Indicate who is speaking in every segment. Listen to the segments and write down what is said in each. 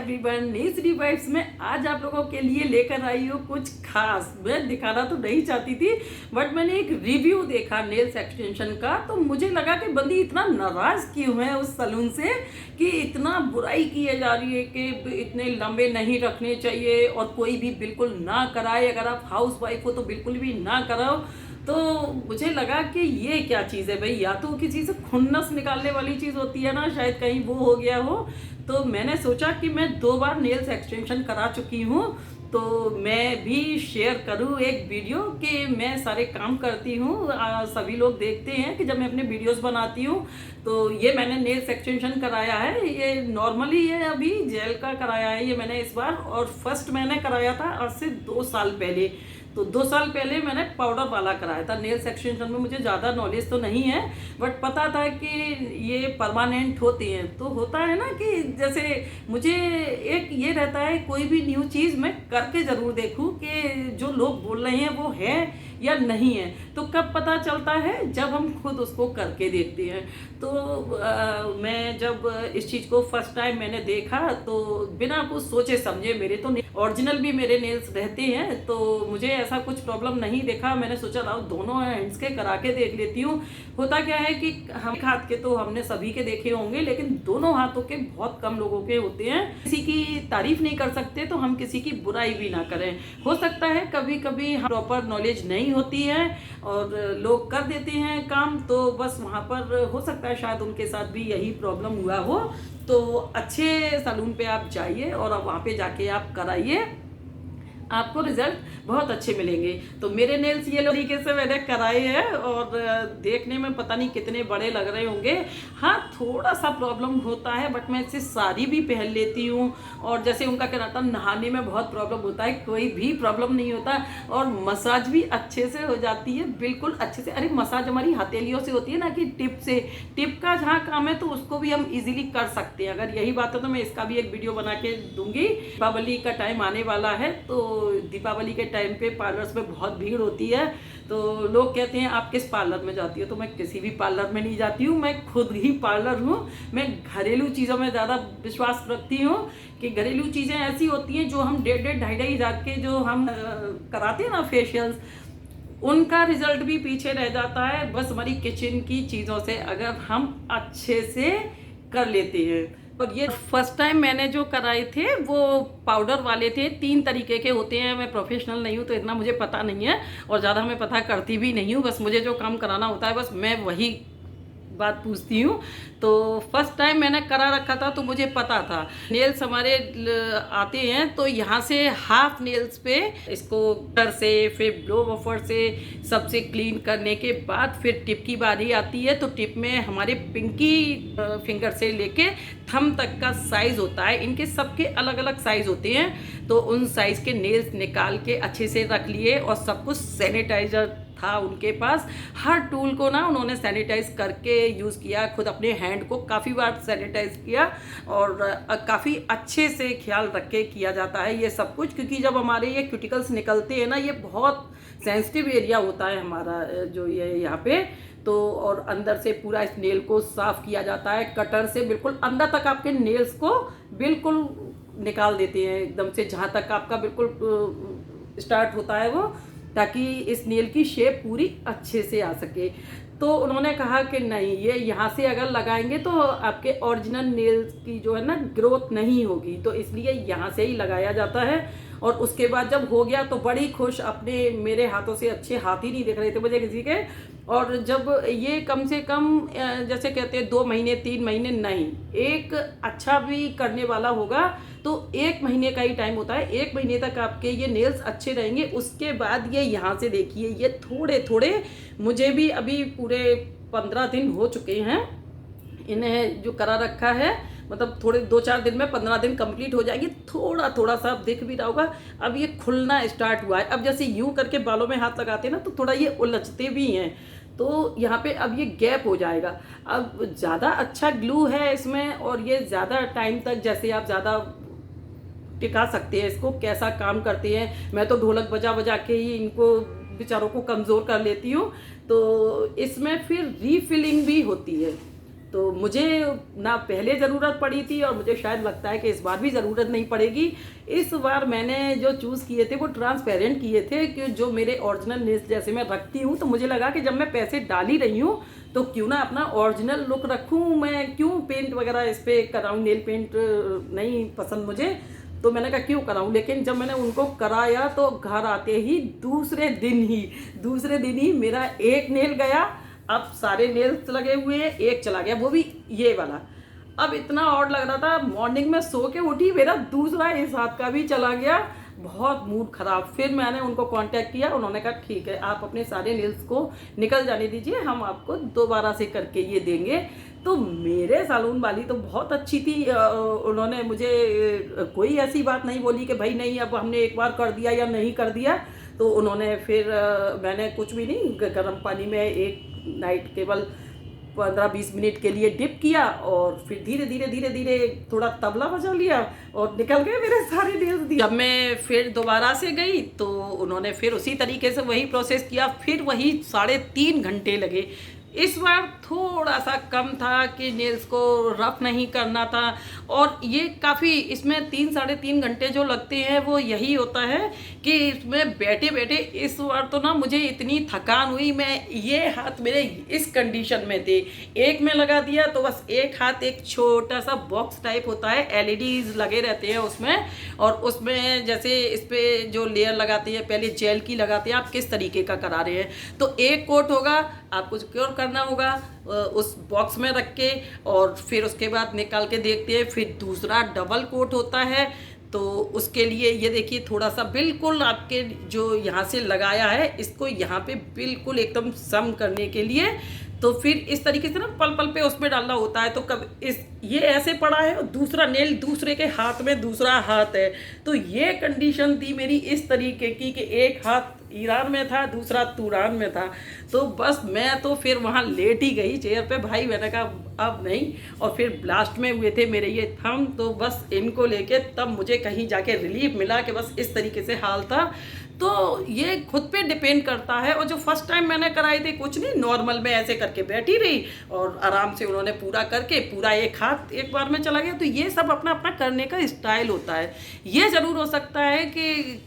Speaker 1: Everyone, nails revives में आज आप लोगों के लिए लेकर आई हूँ कुछ खास। मैं दिखाना तो नहीं चाहती थी, बट मैंने एक रिव्यू देखा नेल्स एक्सटेंशन का, तो मुझे लगा कि बंदी इतना नाराज क्यों है उस सलून से कि इतना बुराई की जा रही है कि इतने लंबे नहीं रखने चाहिए और कोई भी बिल्कुल ना कराए। अगर आप हाउस वाइफ हो तो बिल्कुल भी ना कराओ। तो मुझे लगा कि ये क्या चीज़ है भाई, या तो किसी से खुन्नस निकालने वाली चीज़ होती है ना, शायद कहीं वो हो गया हो। तो मैंने सोचा कि मैं 2 बार नेल्स एक्सटेंशन करा चुकी हूँ, तो मैं भी शेयर करूँ एक वीडियो कि मैं सारे काम करती हूँ। सभी लोग देखते हैं कि जब मैं अपने वीडियोस बनाती हूँ, तो ये मैंने नेल्स एक्सटेंशन कराया है। ये नॉर्मली ये अभी जेल का कराया है ये मैंने इस बार, और फर्स्ट मैंने कराया था आज से 2 साल पहले। तो 2 साल पहले मैंने पाउडर वाला कराया था। नेल्स एक्सटेंशन में मुझे ज़्यादा नॉलेज तो नहीं है, बट पता था कि ये परमानेंट होती हैं। तो होता है ना कि जैसे मुझे एक ये रहता है, कोई भी न्यू चीज़ मैं करके ज़रूर देखूं कि जो लोग बोल रहे हैं वो है या नहीं है। तो कब पता चलता है? जब हम खुद उसको करके देखते हैं। तो मैं जब इस चीज़ को फर्स्ट टाइम मैंने देखा तो बिना कुछ सोचे समझे, मेरे तो ओरिजिनल भी मेरे नेल्स रहते हैं, तो मुझे ऐसा कुछ प्रॉब्लम नहीं देखा। मैंने सोचा था दोनों हैंड्स के करा के देख लेती हूँ। होता क्या है कि हम हाथ के तो हमने सभी के देखे होंगे, लेकिन दोनों हाथों के बहुत कम लोगों के होते हैं। किसी की तारीफ नहीं कर सकते तो हम किसी की बुराई भी ना करें। हो सकता है कभी कभी प्रॉपर नॉलेज नहीं होती है और लोग कर देते हैं काम, तो बस वहाँ पर हो सकता है शायद उनके साथ भी यही प्रॉब्लम हुआ हो। तो अच्छे सैलून पे आप जाइए और वहाँ पे जाके आप कराइए, आपको रिजल्ट बहुत अच्छे मिलेंगे। तो मेरे नेल्स ये तरीके से मैंने कराए हैं और देखने में पता नहीं कितने बड़े लग रहे होंगे। हाँ, थोड़ा सा प्रॉब्लम होता है, बट मैं इससे साड़ी भी पहन लेती हूँ। और जैसे उनका कहना था, नहाने में बहुत प्रॉब्लम होता है, कोई भी प्रॉब्लम नहीं होता। और मसाज भी अच्छे से हो जाती है, बिल्कुल अच्छे से। अरे मसाज हमारी हथेलियों से होती है ना कि टिप से। टिप का जहाँ काम है तो उसको भी हम इजीली कर सकते हैं। अगर यही बात है तो मैं इसका भी एक वीडियो बना के दूंगी। दीपावली का टाइम आने वाला है, तो दीपावली के टाइम पे पार्लर्स में बहुत भीड़ होती है। तो लोग कहते हैं आप किस पार्लर में जाती हो, तो मैं किसी भी पार्लर में नहीं जाती हूँ, मैं खुद ही पार्लर हूँ। मैं घरेलू चीज़ों में ज़्यादा विश्वास रखती हूँ कि घरेलू चीज़ें ऐसी होती हैं जो हम 1.5 ढाई हज़ार के जो हम कराते हैं ना फेशियल्स, उनका रिजल्ट भी पीछे रह जाता है बस हमारी किचन की चीज़ों से, अगर हम अच्छे से कर लेते हैं। और ये फर्स्ट टाइम मैंने जो कराए थे वो पाउडर वाले थे। 3 तरीके के होते हैं। मैं प्रोफेशनल नहीं हूँ तो इतना मुझे पता नहीं है, और ज़्यादा मैं पता करती भी नहीं हूँ। बस मुझे जो काम कराना होता है बस मैं वही बात पूछती हूँ। तो फर्स्ट टाइम मैंने करा रखा था तो मुझे पता था। नेल्स हमारे आते हैं तो यहाँ से हाफ नेल्स पे इसको कटर से, फिर ब्लो वॉफर से सबसे क्लीन करने के बाद फिर टिप की बारी आती है। तो टिप में हमारे पिंकी फिंगर से लेके थंब तक का साइज़ होता है। इनके सबके अलग अलग साइज़ होते हैं, तो उन साइज़ के नेल्स निकाल के अच्छे से रख लिए। और सब कुछ सैनिटाइजर था उनके पास। हर टूल को ना उन्होंने सैनिटाइज करके यूज़ किया। खुद अपने हैंड को काफ़ी बार सैनिटाइज किया और काफ़ी अच्छे से ख्याल रख के किया जाता है ये सब कुछ, क्योंकि जब हमारे ये क्यूटिकल्स निकलते हैं ना, ये बहुत सेंसिटिव एरिया होता है हमारा जो ये यहाँ पे। तो और अंदर से पूरा इस नेल को साफ़ किया जाता है कटर से, बिल्कुल अंदर तक आपके नेल्स को बिल्कुल निकाल देते हैं एकदम से, जहाँ तक आपका बिल्कुल स्टार्ट होता है वो, ताकि इस नेल की शेप पूरी अच्छे से आ सके। तो उन्होंने कहा कि नहीं, ये यहाँ से अगर लगाएंगे तो आपके ओरिजिनल नेल्स की जो है ना ग्रोथ नहीं होगी, तो इसलिए यहाँ से ही लगाया जाता है। और उसके बाद जब हो गया तो बड़ी खुश, अपने मेरे हाथों से अच्छे हाथ ही नहीं दिख रहे थे मुझे किसी के। और जब ये कम से कम जैसे कहते हैं 2 महीने 3 महीने नहीं, एक अच्छा भी करने वाला होगा तो 1 महीने का ही टाइम होता है। 1 महीने तक आपके ये नेल्स अच्छे रहेंगे। उसके बाद ये यहाँ से देखिए, ये थोड़े थोड़े, मुझे भी अभी पूरे 15 दिन हो चुके हैं इन्हें जो करा रखा है। मतलब थोड़े 2-4 दिन में 15 दिन कंप्लीट हो जाएंगे। थोड़ा थोड़ा सा अब दिख भी रहा होगा, अब ये खुलना स्टार्ट हुआ है। अब जैसे यूं करके बालों में हाथ लगाते हैं ना, तो थोड़ा ये उलझते भी हैं, तो यहाँ पे अब ये गैप हो जाएगा। अब ज़्यादा अच्छा ग्लू है इसमें, और ये ज़्यादा टाइम तक, जैसे आप ज़्यादा टिका सकते हैं इसको, कैसा काम करते हैं। मैं तो ढोलक बजा बजा के ही इनको बेचारों को कमज़ोर कर लेती हूँ। तो इसमें फिर रीफिलिंग भी होती है। तो मुझे ना पहले ज़रूरत पड़ी थी और मुझे शायद लगता है कि इस बार भी ज़रूरत नहीं पड़ेगी। इस बार मैंने जो चूज़ किए थे वो ट्रांसपेरेंट किए थे, कि जो मेरे ओरिजिनल नेल्स जैसे मैं रखती हूँ, तो मुझे लगा कि जब मैं पैसे डाल ही रही हूँ तो क्यों ना अपना ओरिजिनल लुक रखूँ, मैं क्यों पेंट वगैरह इस पर कराऊँ, नेल पेंट नहीं पसंद मुझे, तो मैंने कहा क्यों कराऊं। लेकिन जब मैंने उनको कराया तो घर आते ही दूसरे दिन ही मेरा एक नेल गया, अब सारे नेल्स लगे हुए हैं, एक चला गया, वो भी ये वाला। अब इतना ऑड लग रहा था, मॉर्निंग में सो के उठी, मेरा दूसरा इस हाथ का भी चला गया, बहुत मूड खराब। फिर मैंने उनको कांटेक्ट किया, उन्होंने कहा ठीक है आप अपने सारे नेल्स को निकल जाने दीजिए, हम आपको दोबारा से करके ये देंगे। तो मेरे सैलून वाली तो बहुत अच्छी थी, उन्होंने मुझे कोई ऐसी बात नहीं बोली कि भाई नहीं अब हमने एक बार कर दिया या नहीं कर दिया। तो उन्होंने फिर मैंने कुछ भी नहीं, गर्म पानी में एक नाइट केवल 15-20 मिनट के लिए डिप किया और फिर धीरे धीरे थोड़ा तबला बजा लिया और निकल गए मेरे सारे नेल्स। जब मैं फिर दोबारा से गई तो उन्होंने फिर उसी तरीके से वही प्रोसेस किया, फिर वही 3.5 घंटे लगे। इस बार थोड़ा सा कम था कि नेल्स को रफ नहीं करना था, और ये काफ़ी इसमें 3-3.5 घंटे जो लगते हैं वो यही होता है कि इसमें बैठे बैठे इस बार तो ना मुझे इतनी थकान हुई, मैं ये हाथ मेरे इस कंडीशन में थे, एक में लगा दिया तो बस एक हाथ, एक छोटा सा बॉक्स टाइप होता है, एलईडीज लगे रहते हैं उसमें, और उसमें जैसे इस पर जो लेयर लगाते हैं, पहले जेल की लगाते हैं, आप किस तरीके का करा रहे हैं, तो एक कोट होगा, आपको सिक्योर करना होगा उस बॉक्स में रख के, और फिर उसके बाद निकाल के देखते हैं, फिर दूसरा डबल कोट होता है। तो उसके लिए ये देखिए थोड़ा सा बिल्कुल आपके जो यहाँ से लगाया है इसको यहाँ पे बिल्कुल एकदम सम करने के लिए, तो फिर इस तरीके से ना पल पल पे उसमें डालना होता है। तो कब ये ऐसे पड़ा है और दूसरा नेल दूसरे के हाथ में दूसरा हाथ है, तो ये कंडीशन थी मेरी इस तरीके की कि एक हाथ ईरान में था, दूसरा तुरान में था। तो बस मैं तो फिर वहाँ लेट ही गई चेयर पे भाई, मैंने कहा अब नहीं। और फिर लास्ट में हुए थे मेरे ये थंब, तो बस इनको लेके तब मुझे कहीं जाके रिलीफ मिला कि बस इस तरीके से हाल था। तो ये खुद पे डिपेंड करता है। और जो फर्स्ट टाइम मैंने कराई थी कुछ नहीं, नॉर्मल में ऐसे करके बैठी रही और आराम से उन्होंने पूरा करके पूरा एक हाथ एक बार में चला गया। तो ये सब अपना अपना करने का स्टाइल होता है। ये ज़रूर हो सकता है कि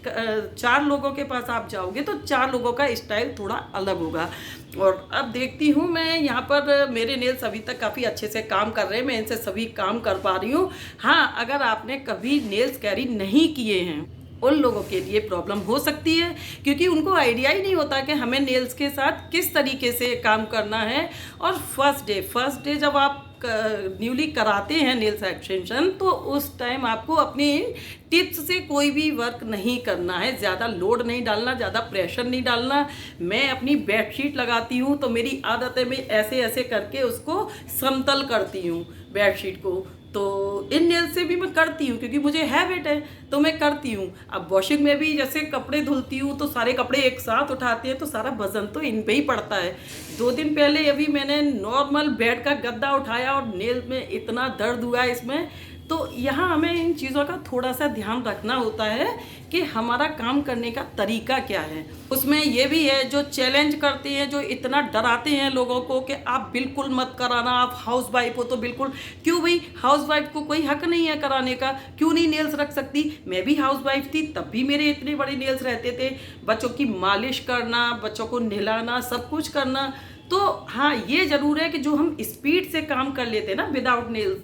Speaker 1: 4 लोगों के पास आप जाओगे तो 4 लोगों का स्टाइल थोड़ा अलग होगा। और अब देखती हूँ मैं यहाँ पर मेरे नेल्स अभी तक काफ़ी अच्छे से काम कर रहे हैं, मैं इनसे सभी काम कर पा रही हूँ। हाँ, अगर आपने कभी नेल्स कैरी नहीं किए हैं उन लोगों के लिए प्रॉब्लम हो सकती है, क्योंकि उनको आइडिया ही नहीं होता कि हमें नेल्स के साथ किस तरीके से काम करना है। और फर्स्ट डे जब आप न्यूली कराते हैं नेल्स एक्सटेंशन, तो उस टाइम आपको अपनी टिप्स से कोई भी वर्क नहीं करना है, ज़्यादा लोड नहीं डालना, ज़्यादा प्रेशर नहीं डालना। मैं अपनी बेडशीट लगाती हूँ तो मेरी आदत है मैं ऐसे ऐसे करके उसको समतल करती हूँ बेडशीट को। तो इन नेल्स से भी मैं करती हूँ क्योंकि मुझे हैबिट है, तो मैं करती हूँ। अब वॉशिंग में भी जैसे कपड़े धुलती हूँ तो सारे कपड़े एक साथ उठाते हैं तो सारा वजन तो इन पे ही पड़ता है। 2 दिन पहले अभी मैंने नॉर्मल बेड का गद्दा उठाया और नेल में इतना दर्द हुआ इसमें। तो यहाँ हमें इन चीज़ों का थोड़ा सा ध्यान रखना होता है कि हमारा काम करने का तरीका क्या है। उसमें ये भी है जो चैलेंज करते हैं, जो इतना डराते हैं लोगों को कि आप बिल्कुल मत कराना, आप हाउस वाइफ हो तो बिल्कुल। क्यों भाई, हाउस वाइफ को कोई हक नहीं है कराने का? क्यों नहीं नेल्स रख सकती? मैं भी हाउस वाइफ थी तब भी मेरे इतने बड़े नेल्स रहते थे। बच्चों की मालिश करना, बच्चों को नहलाना, सब कुछ करना। तो हाँ, ये ज़रूर है कि जो हम स्पीड से काम कर लेते हैं ना विदाउट नेल्स,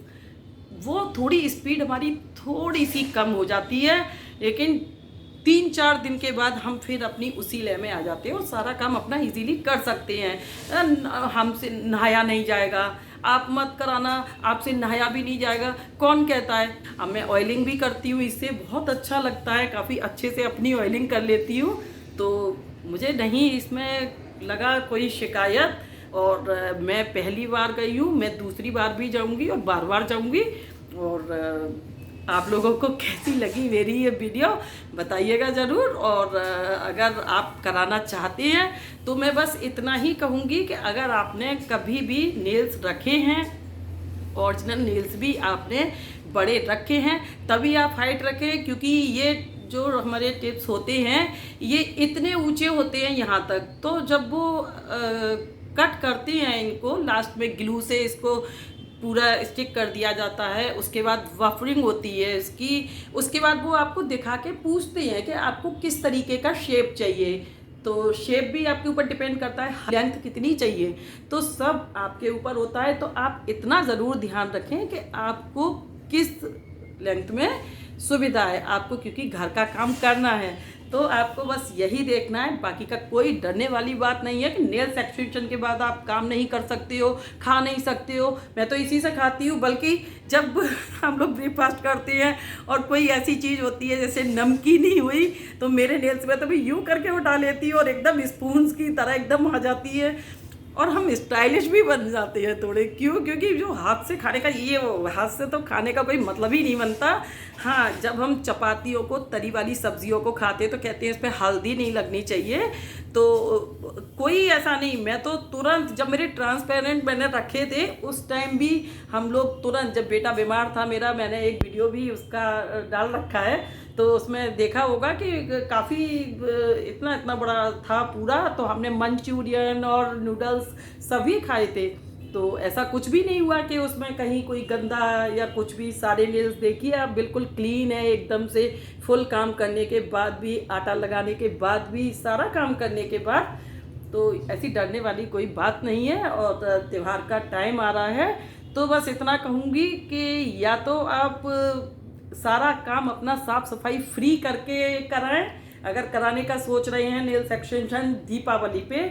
Speaker 1: वो थोड़ी स्पीड हमारी थोड़ी सी कम हो जाती है, लेकिन 3-4 दिन के बाद हम फिर अपनी उसी लय में आ जाते हैं और सारा काम अपना इजीली कर सकते हैं। हमसे नहाया नहीं जाएगा, आप मत कराना, आपसे नहाया भी नहीं जाएगा, कौन कहता है? अब मैं ऑयलिंग भी करती हूँ, इससे बहुत अच्छा लगता है, काफ़ी अच्छे से अपनी ऑयलिंग कर लेती हूँ। तो मुझे नहीं इसमें लगा कोई शिकायत। और मैं पहली बार गई हूँ, मैं दूसरी बार भी जाऊँगी और बार बार जाऊँगी। और आप लोगों को कैसी लगी मेरी ये वीडियो बताइएगा ज़रूर। और अगर आप कराना चाहते हैं तो मैं बस इतना ही कहूँगी कि अगर आपने कभी भी नेल्स रखे हैं, ओरिजिनल नेल्स भी आपने बड़े रखे हैं, तभी आप हाइट रखें। क्योंकि ये जो हमारे टिप्स होते हैं ये इतने ऊंचे होते हैं यहाँ तक, तो जब वो कट करते हैं इनको लास्ट में ग्लू से इसको पूरा स्टिक कर दिया जाता है, उसके बाद वफरिंग होती है इसकी, उसके बाद वो आपको दिखा के पूछते हैं कि आपको किस तरीके का शेप चाहिए। तो शेप भी आपके ऊपर डिपेंड करता है, लेंथ कितनी चाहिए, तो सब आपके ऊपर होता है। तो आप इतना ज़रूर ध्यान रखें कि आपको किस लेंथ में सुविधा है आपको, क्योंकि घर का काम करना है। तो आपको बस यही देखना है, बाकी का कोई डरने वाली बात नहीं है कि नेल्स एक्सटेंशन के बाद आप काम नहीं कर सकते हो, खा नहीं सकते हो। मैं तो इसी से खाती हूँ, बल्कि जब हम लोग ब्रेकफास्ट करते हैं और कोई ऐसी चीज़ होती है जैसे नमकीन ही हुई, तो मेरे नेल्स में तो मैं यूँ करके उठा लेती हूँ और एकदम स्पून्स की तरह एकदम आ जाती है, और हम स्टाइलिश भी बन जाते हैं थोड़े। क्यों? क्योंकि जो हाथ से खाने का, ये हाथ से तो खाने का कोई मतलब ही नहीं बनता। हाँ, जब हम चपातियों को, तरी वाली सब्जियों को खाते हैं तो कहते हैं इस पर हल्दी नहीं लगनी चाहिए, तो कोई ऐसा नहीं। मैं तो तुरंत, जब मेरे ट्रांसपेरेंट मैंने रखे थे उस टाइम भी हम लोग तुरंत, जब बेटा बीमार था मेरा, मैंने एक वीडियो भी उसका डाल रखा है, तो उसमें देखा होगा कि काफ़ी इतना इतना बड़ा था पूरा, तो हमने मंचूरियन और नूडल्स सभी खाए थे। तो ऐसा कुछ भी नहीं हुआ कि उसमें कहीं कोई गंदा या कुछ भी। सारे मील्स देखिए आप बिल्कुल क्लीन है एकदम से, फुल काम करने के बाद भी, आटा लगाने के बाद भी, सारा काम करने के बाद। तो ऐसी डरने वाली कोई बात नहीं है। और त्यौहार का टाइम आ रहा है, तो बस इतना कहूँगी कि या तो आप सारा काम अपना साफ सफाई फ्री करके कराएं, अगर कराने का सोच रहे हैं नेल्स एक्सटेंशन दीपावली पे,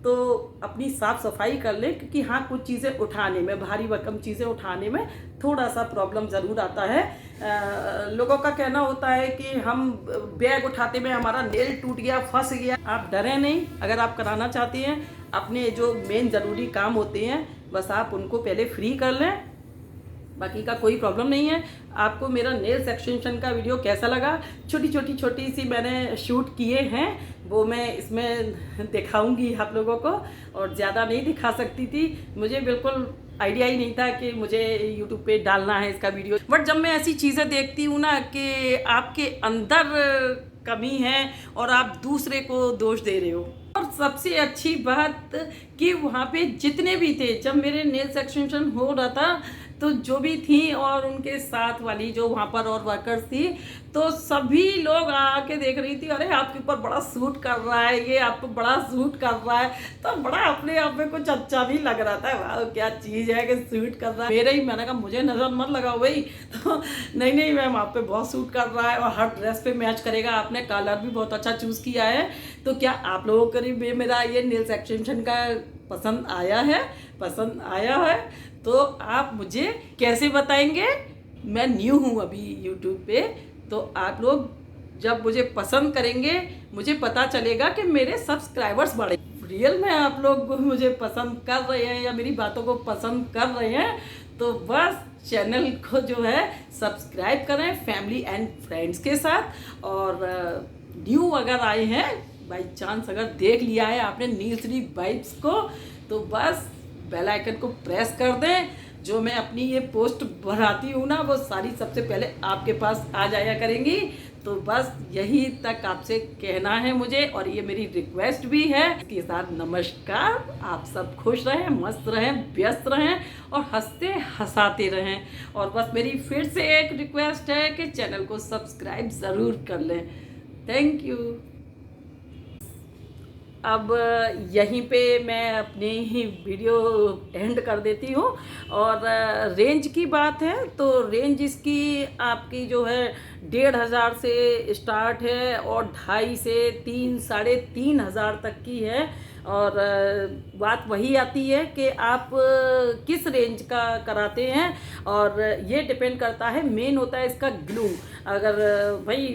Speaker 1: तो अपनी साफ सफाई कर लें। क्योंकि हाँ, कुछ चीज़ें उठाने में, भारी भरकम चीज़ें उठाने में थोड़ा सा प्रॉब्लम ज़रूर आता है। लोगों का कहना होता है कि हम बैग उठाते में हमारा नेल टूट गया, फंस गया। आप डरें नहीं, अगर आप कराना चाहते हैं, अपने जो मेन ज़रूरी काम होते हैं बस आप उनको पहले फ्री कर लें, बाकी का कोई प्रॉब्लम नहीं है। आपको मेरा नेल्स एक्सटेंशन का वीडियो कैसा लगा? छोटी सी मैंने शूट किए हैं, वो मैं इसमें दिखाऊंगी आप लोगों को, और ज़्यादा नहीं दिखा सकती थी। मुझे बिल्कुल आइडिया ही नहीं था कि मुझे यूट्यूब पे डालना है इसका वीडियो। बट जब मैं ऐसी चीज़ें देखती हूँ ना कि आपके अंदर कमी है और आप दूसरे को दोष दे रहे हो, और सबसे अच्छी बात कि वहाँ पे जितने भी थे, जब मेरे नेल्स एक्सटेंशन हो रहा था, तो जो भी थी और उनके साथ वाली जो वहाँ पर और वर्कर्स थी, तो सभी लोग आके देख रही थी, अरे आपके ऊपर बड़ा सूट कर रहा है, ये आपको बड़ा सूट कर रहा है। तो बड़ा अपने आप में कुछ अच्छा भी लग रहा था, वाह क्या चीज़ है कि सूट कर रहा है। मेरे ही, मैंने कहा मुझे नज़र मत लगाओ भाई। तो नहीं मैम, आप पे बहुत सूट कर रहा है और हर ड्रेस पे मैच करेगा, आपने कलर भी बहुत अच्छा चूज़ किया है। तो क्या आप लोगों को भी मेरा ये नेल्स एक्सटेंशन का पसंद आया है? तो आप मुझे कैसे बताएंगे? मैं न्यू हूँ अभी यूट्यूब पे, तो आप लोग जब मुझे पसंद करेंगे, मुझे पता चलेगा कि मेरे सब्सक्राइबर्स बढ़े। रियल में आप लोग मुझे पसंद कर रहे हैं या मेरी बातों को पसंद कर रहे हैं, तो बस चैनल को जो है सब्सक्राइब करें फैमिली एंड फ्रेंड्स के साथ। और न्यू अगर आए हैं, बाई चांस अगर देख लिया है आपने नीलश्री वाइब्स को, तो बस बेल आइकन को प्रेस कर दें। जो मैं अपनी ये पोस्ट बनाती हूँ ना, वो सारी सबसे पहले आपके पास आ जाया करेंगी। तो बस यही तक आपसे कहना है मुझे, और ये मेरी रिक्वेस्ट भी है। इसके साथ नमस्कार। आप सब खुश रहें, मस्त रहें, व्यस्त रहें और हंसते हंसाते रहें। और बस मेरी फिर से एक रिक्वेस्ट है कि चैनल को सब्सक्राइब ज़रूर कर लें। Thank you. अब यहीं पे मैं अपनी ही वीडियो एंड कर देती हूँ। और रेंज की बात है, तो रेंज इसकी आपकी जो है 1500 से स्टार्ट है और 2.5 से 3, 3,500 तक की है। और बात वही आती है कि आप किस रेंज का कराते हैं, और ये डिपेंड करता है। मेन होता है इसका ग्लू। अगर भाई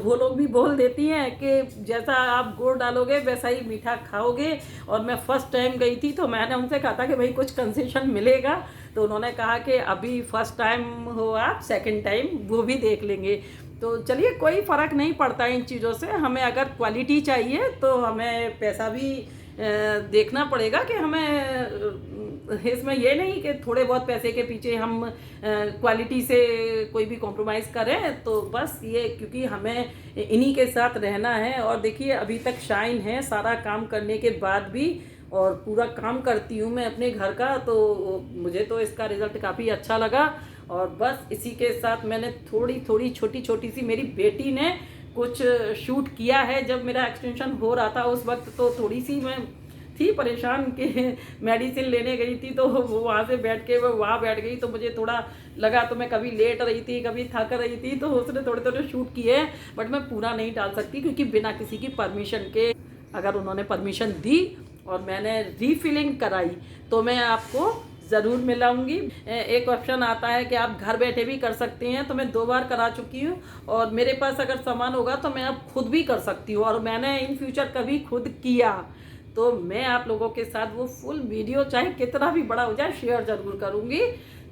Speaker 1: वो लोग भी बोल देती हैं कि जैसा आप गुड़ डालोगे वैसा ही मीठा खाओगे, और मैं फर्स्ट टाइम गई थी तो मैंने उनसे कहा था कि भाई कुछ कंसेशन मिलेगा, तो उन्होंने कहा कि अभी फर्स्ट टाइम हो आप, सेकंड टाइम वो भी देख लेंगे। तो चलिए, कोई फ़र्क नहीं पड़ता इन चीज़ों से। हमें अगर क्वालिटी चाहिए तो हमें पैसा भी देखना पड़ेगा कि हमें इसमें ये नहीं कि थोड़े बहुत पैसे के पीछे हम क्वालिटी से कोई भी कॉम्प्रोमाइज़ करें। तो बस ये, क्योंकि हमें इन्हीं के साथ रहना है। और देखिए अभी तक शाइन है सारा काम करने के बाद भी, और पूरा काम करती हूँ मैं अपने घर का, तो मुझे तो इसका रिज़ल्ट काफ़ी अच्छा लगा। और बस इसी के साथ मैंने थोड़ी थोड़ी छोटी छोटी सी, मेरी बेटी ने कुछ शूट किया है जब मेरा एक्सटेंशन हो रहा था उस वक्त, तो थोड़ी सी मैं थी परेशान कि मेडिसिन लेने गई थी तो वो वहाँ से बैठ के वो वहाँ बैठ गई, तो मुझे थोड़ा लगा, तो मैं कभी लेट रही थी कभी थक रही थी, तो उसने थोड़े थोड़े शूट किए। बट मैं पूरा नहीं डाल सकती क्योंकि बिना किसी की परमिशन के, अगर उन्होंने परमिशन दी और मैंने रीफिलिंग कराई तो मैं आपको ज़रूर मिलाऊंगी। एक ऑप्शन आता है कि आप घर बैठे भी कर सकते हैं, तो मैं 2 बार करा चुकी हूँ। और मेरे पास अगर सामान होगा तो मैं अब खुद भी कर सकती हूँ, और मैंने इन फ्यूचर कभी खुद किया तो मैं आप लोगों के साथ वो फुल वीडियो चाहे कितना भी बड़ा हो जाए शेयर ज़रूर करूँगी।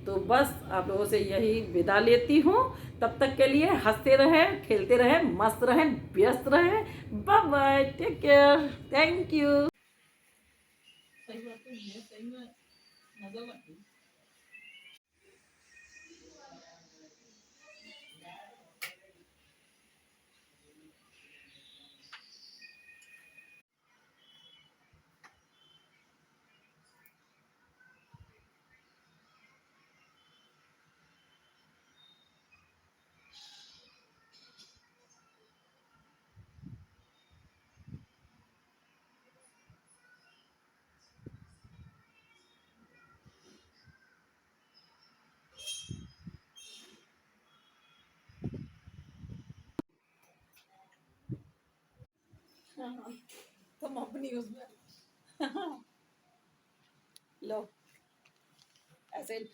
Speaker 1: तो बस आप लोगों से यही विदा लेती हूँ। तब तक के लिए हंसते रहें, खेलते रहें, मस्त रहें, व्यस्त रहें। Bye bye, take care, thank you. सही बात है, ये सही में मजा लगी। हाँ, तुम अपनी उसमें लो ऐसे।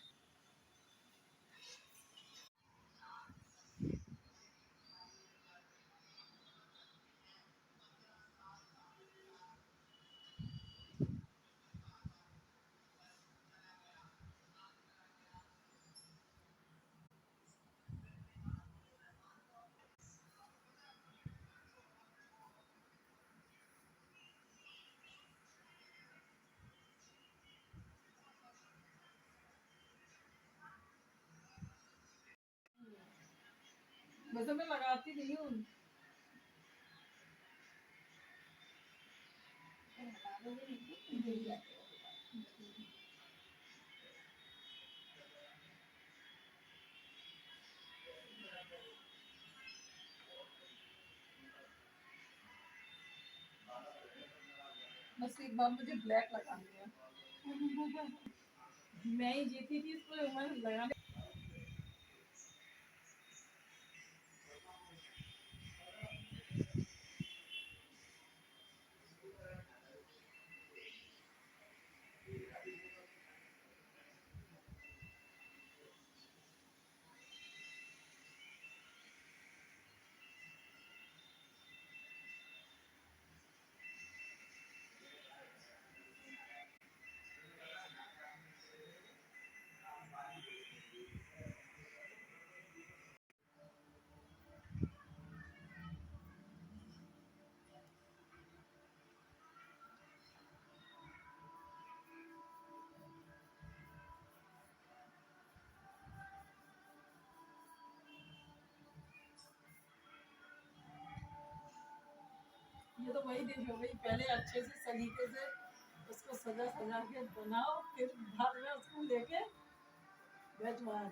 Speaker 1: वैसे मैं लगाती नहीं हूँ। बस एक बार मुझे ब्लैक लगानी है। मैं ही जीती थी इसको मैं लगाने। ये तो वही दिन हो गई, पहले अच्छे से सलीके से उसको सजा सजा के बनाओ, फिर बाद में उसको लेके बैठवाओ।